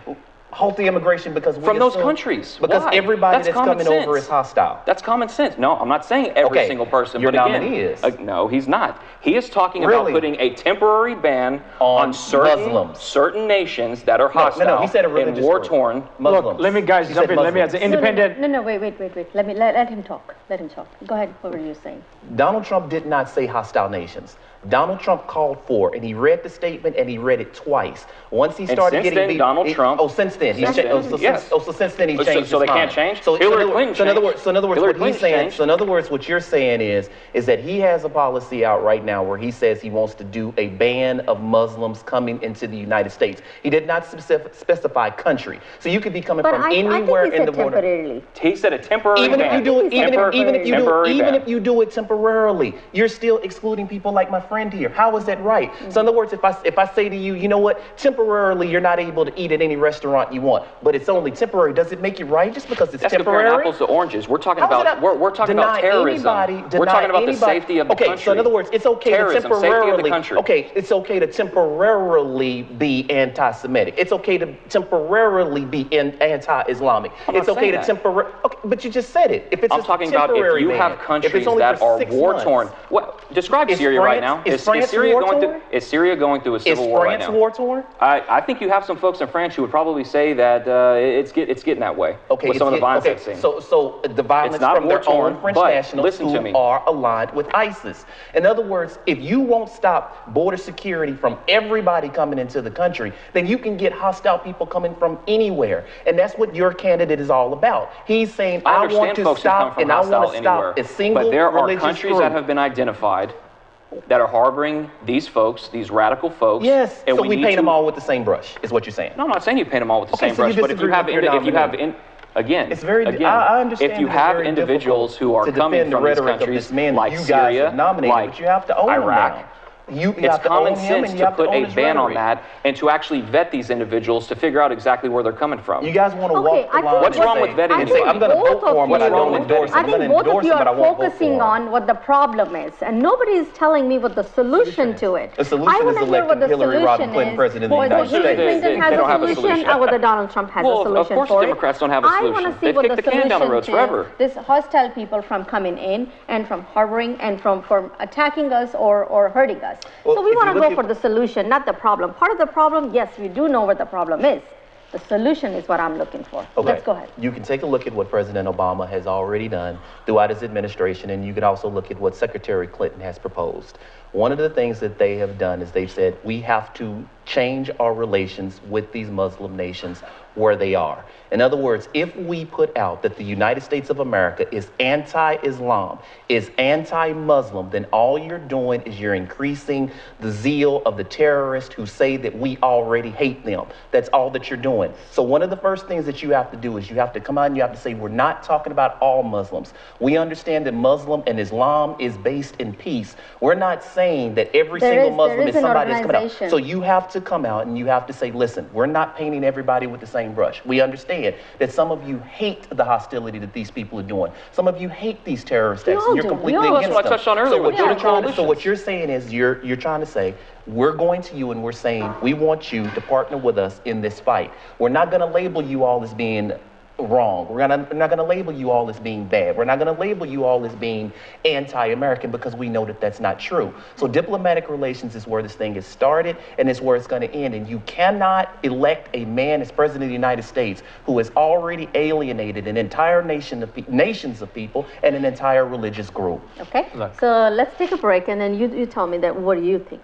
Halt the immigration because
from those countries.
Because
Why?
everybody that's coming over is hostile.
That's common sense. No, I'm not saying every single person.
Your
but again,
nominee is.
No, he's not. He is talking about putting a temporary ban on certain nations that are hostile.
No, he said a religious
and war-torn
Muslims.
Look, let me guys jump in. Let me as an independent.
No, wait. Let him talk. Let him talk. Go ahead. What were you saying?
Donald Trump did not say hostile nations. Donald Trump called for, and he read the statement, and he read it twice. Once he started
since then, Donald Trump.
Oh, since then.
Since then, yes.
So since then, he changed
So
his
they
mind.
can't change?
So
Hillary Clinton
in other words,
Hillary
what he's saying.
changed.
So in other words, what you're saying is that he has a policy out right now where he says he wants to do a ban of Muslims coming into the United States. He did not specify country. So you could be coming from anywhere in the border.
Temporarily.
He said a temporary
Even
ban.
if you do it, even if you do it temporarily, you're still excluding people like my friend here. How is that right? So in other words, if I say to you, you know what, temporarily you're not able to eat at any restaurant you want, but it's only temporary. Does it make it right just because it's
That's
temporary?
comparing apples to oranges. We're talking about we're talking about terrorism. We're talking about the safety of the country.
Okay, so in other words, it's okay
terrorism,
to temporarily.
safety of the country.
Okay, it's okay to temporarily be anti-Semitic. It's okay to temporarily be anti-Islamic. It's okay to temporarily. Okay, but you just said it. If it's
I'm talking about if you have countries that are war-torn. What? Describe Syria right now. Is Syria going through a civil war right now?
Is France war-torn?
I think you have some folks in France who would probably say that it's getting that way.
Okay,
with some of the violence I've seen.
So the violence from their own French nationals who are aligned with ISIS. In other words, if you won't stop border security from everybody coming into the country, then you can get hostile people coming from anywhere. And that's what your candidate is all about. He's saying, I want to stop and I want to stop a single religious group.
But there are countries that have been identified that are harboring these folks, these radical folks.
Yes,
and
so we paint them all with the same brush, is what you're saying.
No, I'm not saying you paint them all with the same brush, but if you have, again,
it's very,
again,
I understand
if you have individuals who are coming from these countries like Syria, like
you have to own
Iraq, it's common sense to put a ban on
rhetoric.
that and to actually vet these individuals to figure out exactly where they're coming from.
You guys want to walk the line.
What's wrong with vetting
and say, I'm going to vote for him, but I don't endorse him.
I think both of you are focusing on what the problem is, and nobody is telling me what the solution to it.
The solution is electing Hillary Rodham Clinton president of the United States.
Hillary Clinton has a solution, or whether Donald Trump has a solution
of course
for it.
Democrats don't have a solution.
I want to see
They've
what
kicked
the
the can down the road
solution
forever.
is. This hostile people from coming in and from harboring and from attacking us or hurting us. So we want to go for the solution, not the problem. Part of the problem, yes, we do know what the problem is. The solution is what I'm looking for.
Okay.
Let's go ahead.
You can take a look at what President Obama has already done throughout his administration, and you can also look at what Secretary Clinton has proposed. One of the things that they have done is they've said we have to change our relations with these Muslim nations where they are. In other words, if we put out that the United States of America is anti-Islam, is anti-Muslim, then all you're doing is you're increasing the zeal of the terrorists who say that we already hate them. That's all that you're doing. So one of the first things that you have to do is you have to come out and you have to say, we're not talking about all Muslims. We understand that Muslim and Islam is based in peace. We're not saying that every single Muslim is somebody that's coming out. So you have to come out and you have to say, listen, we're not painting everybody with the same brush. We understand that some of you hate the hostility that these people are doing. Some of you hate these terrorist acts and you're completely against them.
That's what I touched on earlier.
So what you're saying is you're trying to say, we're going to you and we're saying, we want you to partner with us in this fight. We're not going to label you all as being wrong. We're not going to label you all as being bad. We're not going to label you all as being anti-American because we know that that's not true. So diplomatic relations is where this thing is started and it's where it's going to end. And you cannot elect a man as president of the United States who has already alienated an entire nations of people and an entire religious group.
Okay, so let's take a break and then you tell me that what do you think.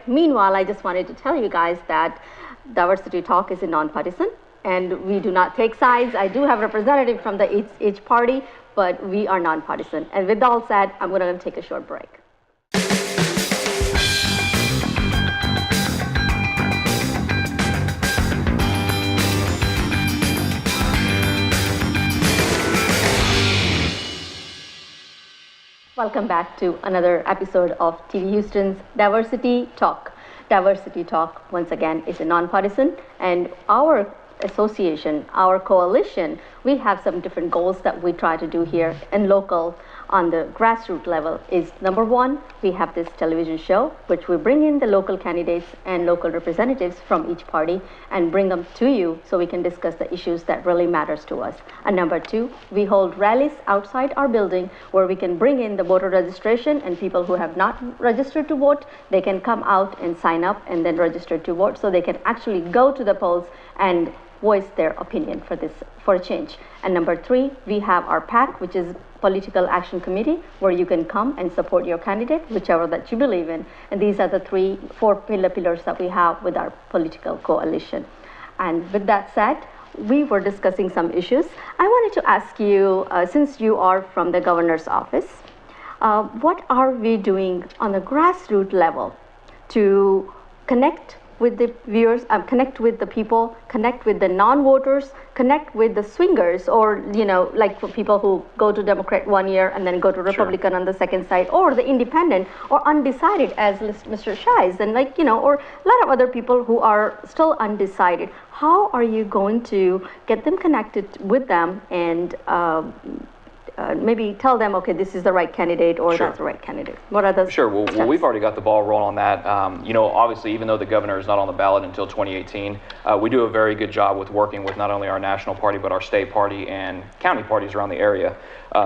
Meanwhile, I just wanted to tell you guys that Diversity Talk is a nonpartisan. And we do not take sides. I do have representatives from each party, but we are nonpartisan. And with all said, I'm going to take a short break. Welcome back to another episode of TV Houston's Diversity Talk. Diversity Talk, once again, is a nonpartisan, and our association, our coalition, we have some different goals that we try to do here in local on the grassroots level. Is number one, we have this television show which we bring in the local candidates and local representatives from each party and bring them to you so we can discuss the issues that really matters to us. And number two, we hold rallies outside our building where we can bring in the voter registration, and people who have not registered to vote, they can come out and sign up and then register to vote so they can actually go to the polls and voice their opinion for a change. And number 3, we have our PAC, which is Political Action Committee, where you can come and support your candidate, whichever that you believe in. And these are the 4 pillars that we have with our political coalition. And with that said, we were discussing some issues. I wanted to ask you, since you are from the governor's office, what are we doing on the grassroots level to connect with the viewers, connect with the people, connect with the non-voters, connect with the swingers, or, like for people who go to Democrat one year and then go to Republican on the second side, or the independent or undecided, as Mr. Shais, and or a lot of other people who are still undecided. How are you going to get them connected with them and maybe tell them, okay, this is the right candidate, or that's the right candidate? What are the
Well, we've already got the ball rolling on that. Obviously, even though the governor is not on the ballot until 2018, we do a very good job with working with not only our national party, but our state party and county parties around the area.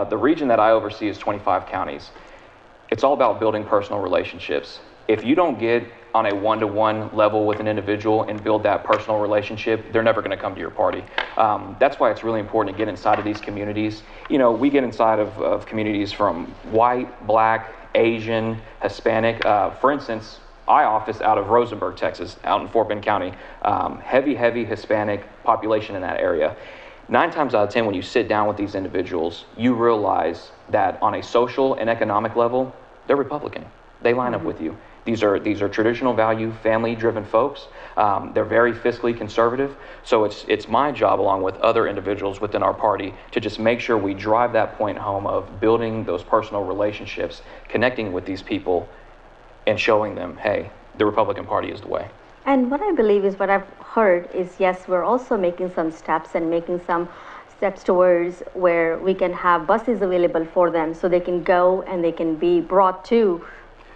The region that I oversee is 25 counties. It's all about building personal relationships. If you don't get on a one-to-one level with an individual and build that personal relationship, they're never going to come to your party. That's why it's really important to get inside of these communities. We get inside of communities from white, black, Asian, Hispanic. For instance, I office out of Rosenberg, Texas, out in Fort Bend County. Heavy Hispanic population in that area. 9 times out of 10, when you sit down with these individuals, you realize that on a social and economic level, they're Republican. They line up with you. These are traditional value, family-driven folks. They're very fiscally conservative. So it's my job, along with other individuals within our party, to just make sure we drive that point home of building those personal relationships, connecting with these people, and showing them, hey, the Republican Party is the way.
And what I believe is, what I've heard is, yes, we're also making some steps towards where we can have buses available for them, so they can go and they can be brought to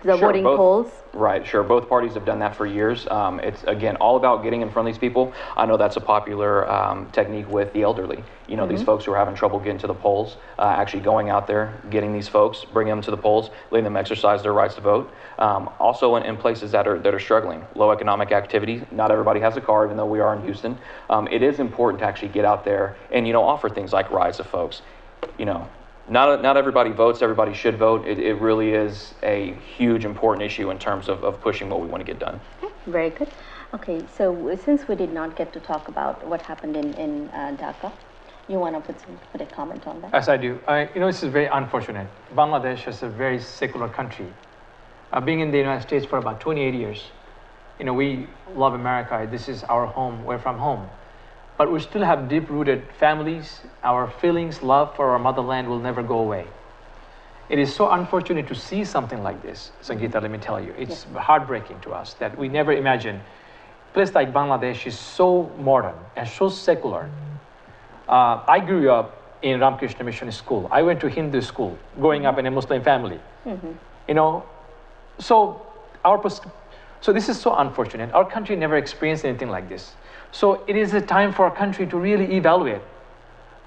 the voting polls.
Right, sure. Both parties have done that for years. It's, again, all about getting in front of these people. I know that's a popular technique with the elderly. These folks who are having trouble getting to the polls, actually going out there, getting these folks, bringing them to the polls, letting them exercise their rights to vote. Also in places that are struggling, low economic activity. Not everybody has a car, even though we are in Houston. It is important to actually get out there and, offer things like rides to folks. Not everybody votes, everybody should vote. It really is a huge, important issue in terms of pushing what we want to get done.
Okay, very good. Okay, so since we did not get to talk about what happened in Dhaka, you want to put a comment on that?
Yes, I do. This is very unfortunate. Bangladesh is a very secular country. Being in the United States for about 28 years, we love America. This is our home. We're from home. But we still have deep-rooted families. Our feelings, love for our motherland will never go away. It is so unfortunate to see something like this, Sangeeta, let me tell you. It's heartbreaking to us that we never imagined. A place like Bangladesh is so modern and so secular. I grew up in Ramakrishna Mission School. I went to Hindu school, growing up in a Muslim family. So this is so unfortunate. Our country never experienced anything like this. So it is a time for our country to really evaluate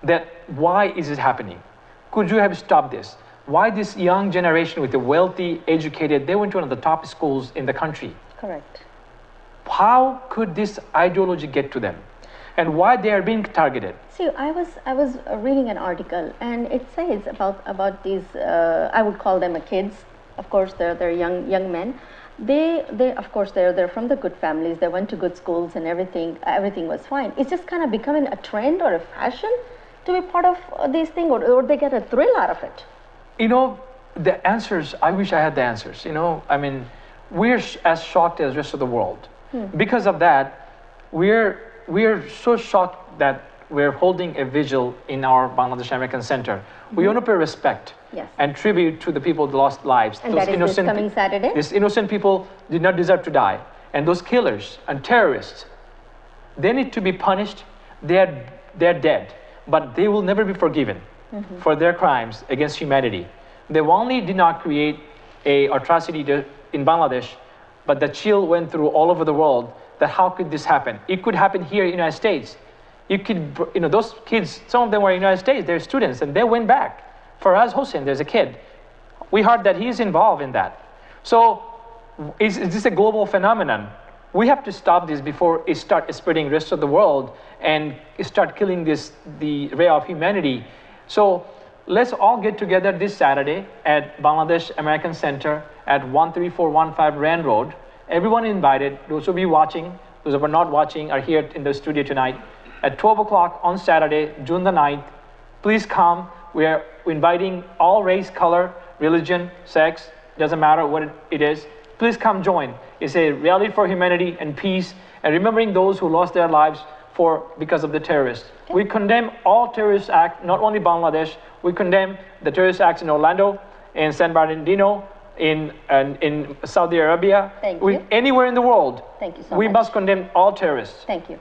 that. Why is it happening? Could you have stopped this? Why this young generation with the wealthy, educated, they went to one of the top schools in the country?
Correct.
How could this ideology get to them? And why they are being targeted?
See, I was reading an article, and it says about these, I would call them kids. Of course, they're young men. They of course they're from the good families. They went to good schools and everything was fine. It's just kind of becoming a trend or a fashion to be part of these things, or they get a thrill out of it.
The answers, I wish I had the answers. We're as shocked as the rest of the world. Because of that, we're so shocked that we're holding a vigil in our Bangladesh American Center. We want to pay respect and tribute to the people who lost lives.
And that is this coming Saturday?
These innocent people did not deserve to die. And those killers and terrorists, they need to be punished. They're dead. But they will never be forgiven for their crimes against humanity. They only did not create an atrocity in Bangladesh, but the chill went through all over the world. That how could this happen? It could happen here in the United States. You could, those kids, some of them were in the United States, they're students, and they went back. Faraz Hossein, there's a kid. We heard that he's involved in that. So is this a global phenomenon We have to stop this before it starts spreading rest of the world and start killing the ray of humanity. So let's all get together this Saturday at Bangladesh American Center at 13415 Rand Road. Everyone invited. Those who will be watching, those who are not watching are here in the studio tonight at 12 o'clock on Saturday, June the 9th. Please come. We are inviting all race, color, religion, sex, doesn't matter what it is. Please come join. It's a rally for humanity and peace and remembering those who lost their lives because of the terrorists. Okay. We condemn all terrorist acts, not only Bangladesh. We condemn the terrorist acts in Orlando, in San Bernardino, in Saudi Arabia.
Thank you.
Anywhere in the world.
Thank you so much.
We must condemn all terrorists.
Thank you.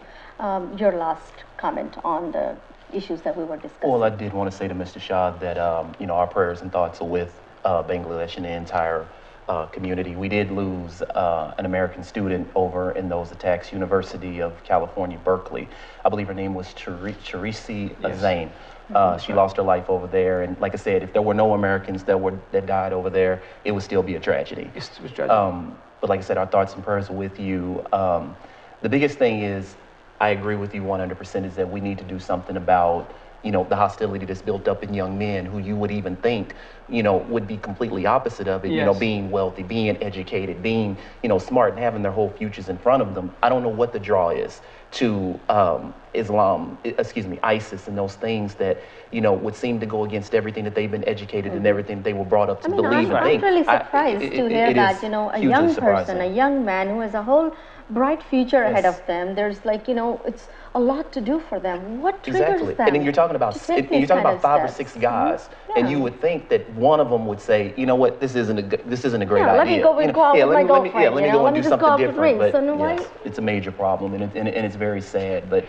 Your last comment on the issues that we were discussing.
Well, I did want to say to Mr. Shah that our prayers and thoughts are with Bangladesh and the entire community. We did lose an American student over in those attacks, University of California, Berkeley. I believe her name was Charisi Zain. She lost her life over there, and like I said, if there were no Americans that died over there, it would still be a tragedy.
It was tragic.
But like I said, our thoughts and prayers are with you. The biggest thing is, I agree with you 100%, is that we need to do something about the hostility that's built up in young men who you would even think, would be completely opposite of it,
yes.
Being wealthy, being educated, being, smart and having their whole futures in front of them. I don't know what the draw is to ISIS and those things that, would seem to go against everything that they've been educated and everything they were brought up to believe and think.
I'm really surprised to hear that, a young person, a young man who has a whole bright future ahead of them. There's it's a lot to do for them. What triggers them?
And then you're talking about 5 or 6 guys, and you would think that one of them would say, you know what, this isn't a great idea.
Let me go and go out with my girlfriend.
Let me go and do something different. But
yes,
it's a major problem, and it's very sad. But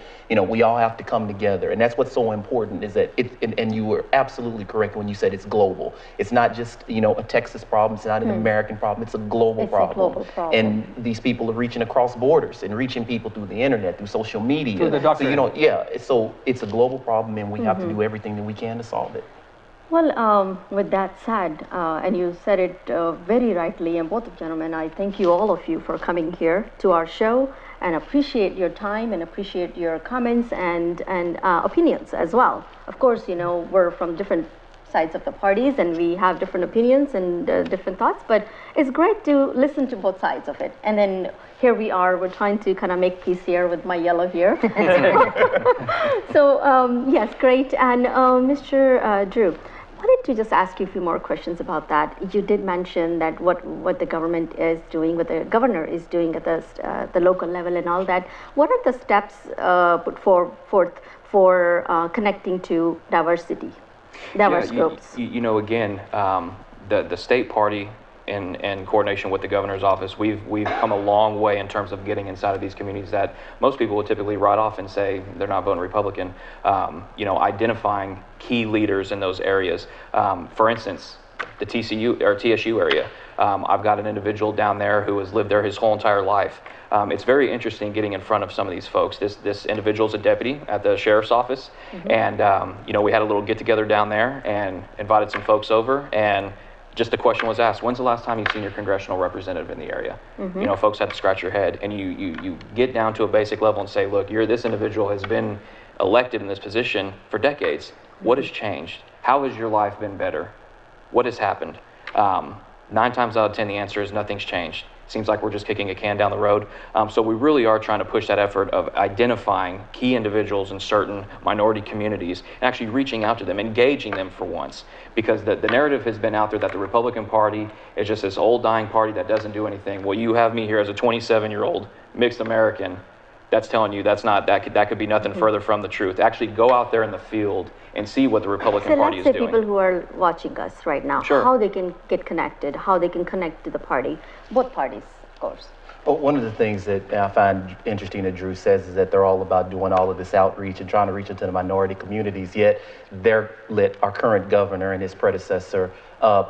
we all have to come together, and that's what's so important. Is that and you were absolutely correct when you said it's global. It's not just a Texas problem. It's not an American problem. It's a global problem. And these people are reaching across borders and reaching people through the internet, through social media.
Through the doctor.
So it's a global problem, and we have to do everything that we can to solve it.
Well, with that said, and you said it very rightly, and both of gentlemen, I thank you, all of you, for coming here to our show, and appreciate your time and appreciate your comments and opinions as well. Of course, we're from different sides of the parties, and we have different opinions and different thoughts, but it's great to listen to both sides of it. And then here we are, we're trying to kind of make peace here with my yellow here. So yes, great. And Mr. Drew, I wanted to just ask you a few more questions about that. You did mention that what the government is doing, what the governor is doing at the local level and all that. What are the steps put forth for connecting to diverse groups?
Again, the state party in coordination with the governor's office, we've come a long way in terms of getting inside of these communities that most people would typically write off and say they're not voting Republican. Identifying key leaders in those areas. For instance, the TSU area. I've got an individual down there who has lived there his whole entire life. It's very interesting getting in front of some of these folks. This individual's a deputy at the sheriff's office, and we had a little get-together down there and invited some folks over, and just the question was asked, when's the last time you've seen your congressional representative in the area? Folks had to scratch your head, and you get down to a basic level and say, look, this individual has been elected in this position for decades. What has changed? How has your life been better? What has happened? 9 times out of 10, the answer is nothing's changed. Seems like we're just kicking a can down the road. So we really are trying to push that effort of identifying key individuals in certain minority communities and actually reaching out to them, engaging them for once. Because the narrative has been out there that the Republican Party is just this old dying party that doesn't do anything. Well, you have me here as a 27-year-old mixed American that's telling you that could be nothing further from the truth. Actually go out there in the field and see what the Republican Party is doing.
So let's say people who are watching us right now, how they can get connected, how they can connect to the party, both parties, of course.
Well, one of the things that I find interesting that Drew says is that they're all about doing all of this outreach and trying to reach into the minority communities, yet our current governor and his predecessor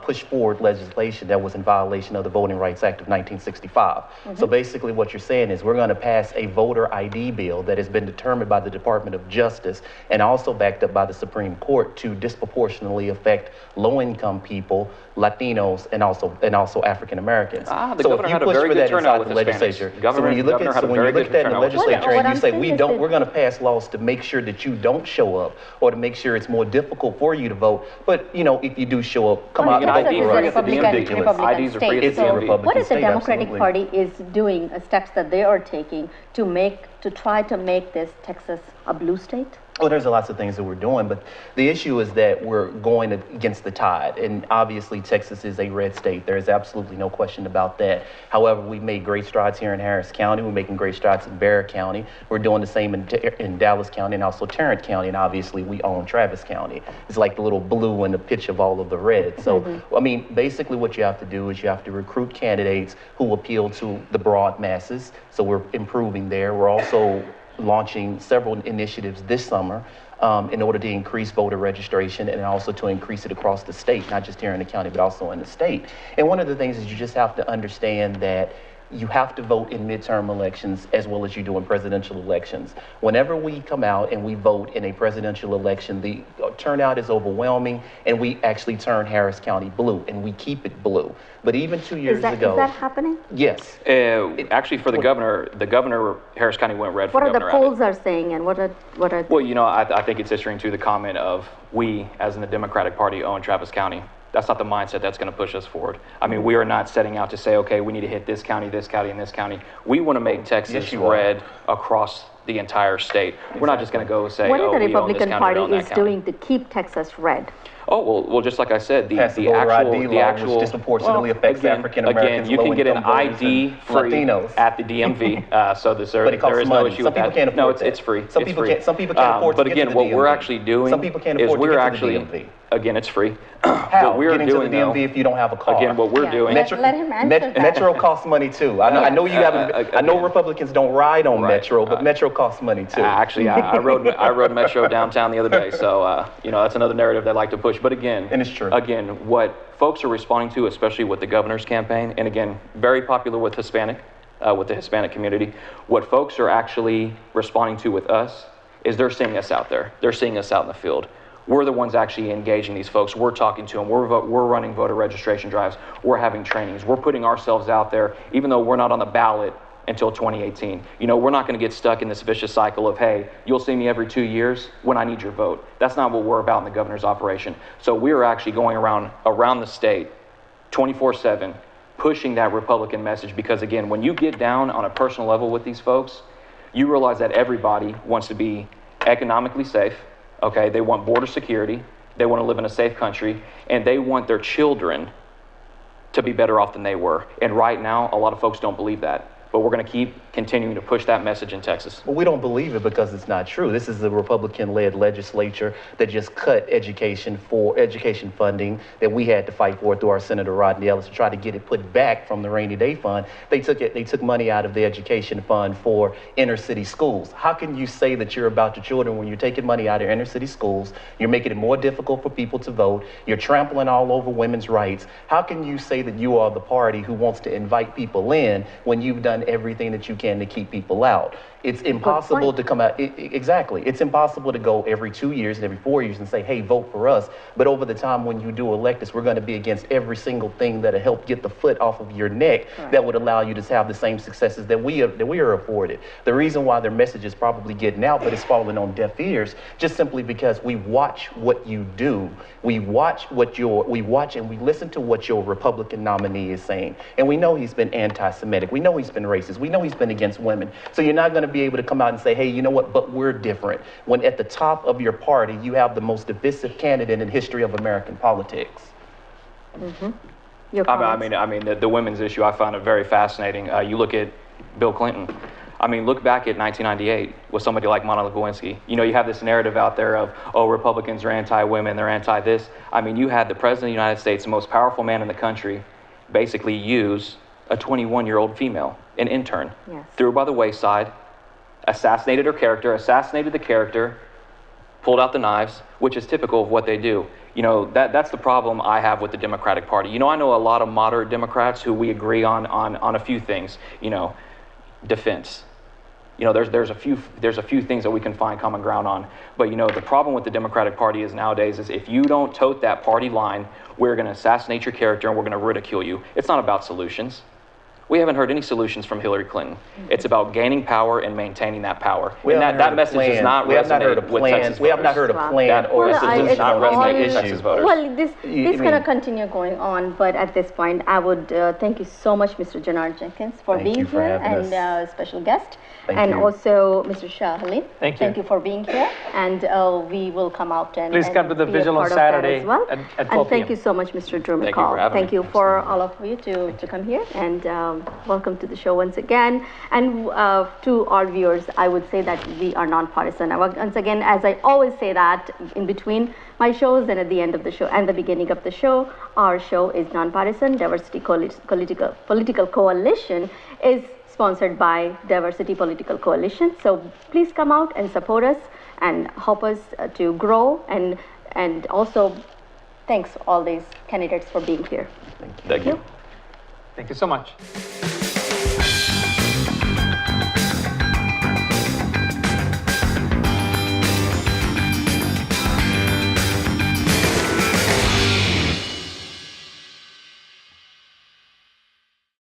pushed forward legislation that was in violation of the Voting Rights Act of 1965. So basically what you're saying is we're going to pass a voter ID bill that has been determined by the Department of Justice and also backed up by the Supreme Court to disproportionately affect low-income people, Latinos, and also African Americans.
The governor had a very good turnout with his
legislature.
Hispanics. Governor,
so when you look
governor
at,
had
so
a
when
very
you
good
look at that in the
turnout, which is
legislature
What
and you
I'm
say
saying
we
is
don't,
that-
we're going to pass laws to make sure that you don't show up or to make sure it's more difficult for you to vote. But you know, if you do show up, come out and
Texas
vote
ID
is
for
a
free
us.
at the
Republican,
DMV.
Republican
IDs are free
state.
at the
It's a
So
DMV.
what is the
state,
Democratic
absolutely.
Party is doing, steps that they are taking to try to make this Texas a blue state?
Oh, there's lots of things that we're doing, but the issue is that we're going against the tide. And obviously, Texas is a red state. There is absolutely no question about that. However, we've made great strides here in Harris County. We're making great strides in Barrett County. We're doing the same in Dallas County and also Tarrant County. And obviously, we own Travis County. It's like the little blue in the pitch of all of the red. So, I mean, basically, what you have to do is you have to recruit candidates who appeal to the broad masses. So we're improving there. We're also launching several initiatives this summer in order to increase voter registration and also to increase it across the state, not just here in the county, but also in the state. And one of the things is you just have to understand that you have to vote in midterm elections as well as you do in presidential elections. Whenever we come out and we vote in a presidential election, the turnout is overwhelming, and we actually turn Harris County blue, and we keep it blue. But even 2 years ago,
Is that happening?
yes,
Actually, for the governor, Harris County went red for
What are the
Governor Abbott.
polls are saying, and what are
Well, you know, I think it's interesting too, the comment of we, as in the Democratic Party, own Travis County. That's not the mindset that's going to push us forward. I mean, we are not setting out to say, okay, we need to hit this county, and this county. We want to make Texas
Yes, you are.
red across the entire state. We're not just going to go say,
what is
oh,
the
we own this
Republican
county,
Party
we own that
is
county.
doing to keep Texas red?
Oh, well, just like I said,
pass the voter ID law, which disproportionately affects
again,
African Americans,
Again, you can get an
low-income voters,
ID
and
free
Latinos.
at the DMV, so
But it costs
there is no
money.
issue
Some
with
people
that.
can't afford
No,
that.
it's free.
Some
It's
people
free.
can't. Some people can't afford to
But
get
again,
to the
what we're
DMV.
actually doing
Some people can't
is
afford to
we're
get
actually,
to the DMV.
again, it's free.
How?
What we're
Getting
doing,
to the DMV
though,
if you don't have a car.
again, what we're
Yeah,
doing.
let him answer that.
Metro costs money too. I know you haven't. I know
again.
Republicans don't ride on
Right.
Metro, but Metro costs money too.
Actually, I rode Metro downtown the other day, so you know, that's another narrative they like to push. But again,
And it's true.
Again, what folks are responding to, especially with the governor's campaign, and again, very popular with with the Hispanic community. What folks are actually responding to with us is they're seeing us out there. They're seeing us out in the field. We're the ones actually engaging these folks. We're talking to them. We're running voter registration drives. We're having trainings. We're putting ourselves out there, even though we're not on the ballot until 2018. You know, we're not going to get stuck in this vicious cycle of, hey, you'll see me every 2 years when I need your vote. That's not what we're about in the governor's operation. So we're actually going around the state 24/7, pushing that Republican message, because again, when you get down on a personal level with these folks, you realize that everybody wants to be economically safe. Okay, they want border security, they want to live in a safe country, and they want their children to be better off than they were. And right now, a lot of folks don't believe that. But we're going to keep continuing to push that message in Texas.
Well, we don't believe it because it's not true. This is the Republican-led legislature that just cut education funding that we had to fight for through our Senator Rodney Ellis to try to get it put back from the rainy day fund. They took money out of the education fund for inner city schools. How can you say that you're about your children when you're taking money out of inner city schools? You're making it more difficult for people to vote. You're trampling all over women's rights. How can you say that you are the party who wants to invite people in when you've done everything that you can to keep people out? It's impossible to come out. Exactly. It's impossible to go every 2 years and every 4 years and say, hey, vote for us. But over the time when you do elect us, we're going to be against every single thing that'll help get the foot off of your neck that would allow you to have the same successes that we are afforded. The reason why their message is probably getting out, but it's falling on deaf ears, just simply because we watch what you do. We watch and we listen to what your Republican nominee is saying. And we know he's been anti-Semitic. We know he's been racist. We know he's been against women. So you're not going to be able to come out and say, hey, you know what, but we're different. When at the top of your party, you have the most divisive candidate in history of American politics.
Your comments?
I mean, the women's issue, I found it very fascinating. You look at Bill Clinton. I mean, look back at 1998 with somebody like Monica Lewinsky. You know, you have this narrative out there of, oh, Republicans are anti-women, they're anti-this. I mean, you had the President of the United States, the most powerful man in the country, basically use a 21-year-old female, an intern, threw her by the wayside, assassinated her character, assassinated the character, pulled out the knives, which is typical of what they do. You know, that's the problem I have with the Democratic Party. You know, I know a lot of moderate Democrats who we agree on a few things. You know, defense. You know, there's a few things that we can find common ground on. But you know, the problem with the Democratic Party is nowadays is if you don't tote that party line, we're going to assassinate your character and we're going to ridicule you. It's not about solutions. we haven't heard any solutions from Hillary Clinton. It's about gaining power and maintaining that power.
We
And
haven't
that
heard a
message
plan.
does not
We have not heard a
resonate with
plan.
Texas
We have not
voters.
heard a plan
That
or a
message does
solution
not
on
resonate
any
with Texas
issue.
voters.
Well, this
I
going to
mean-
continue going on, but at this point, I would thank you so much, Mr. Janard Jenkins, for
Thank
being
you for
here,
having
and special guest,
Thank
and
you.
also Mr. Shah Halim.
Thank
Thank
you.
you for being here, and we will come out and
Please come to the
be a
vigil on
part of that
Saturday
as well.
at
And
12
thank
p.m.
you so much, Mr. Drew
Thank you
McCall.
for having
Thank
me.
you for all of you to come here, and welcome to the show once again. And to our viewers, I would say that we are nonpartisan. Once again, as I always say that in between my shows and at the end of the show and the beginning of the show, our show is nonpartisan. Diversity Political Coalition is sponsored by Diversity Political Coalition. So please come out and support us and help us to grow, and also thanks all these candidates for being here.
Thank you.
Thank you so much.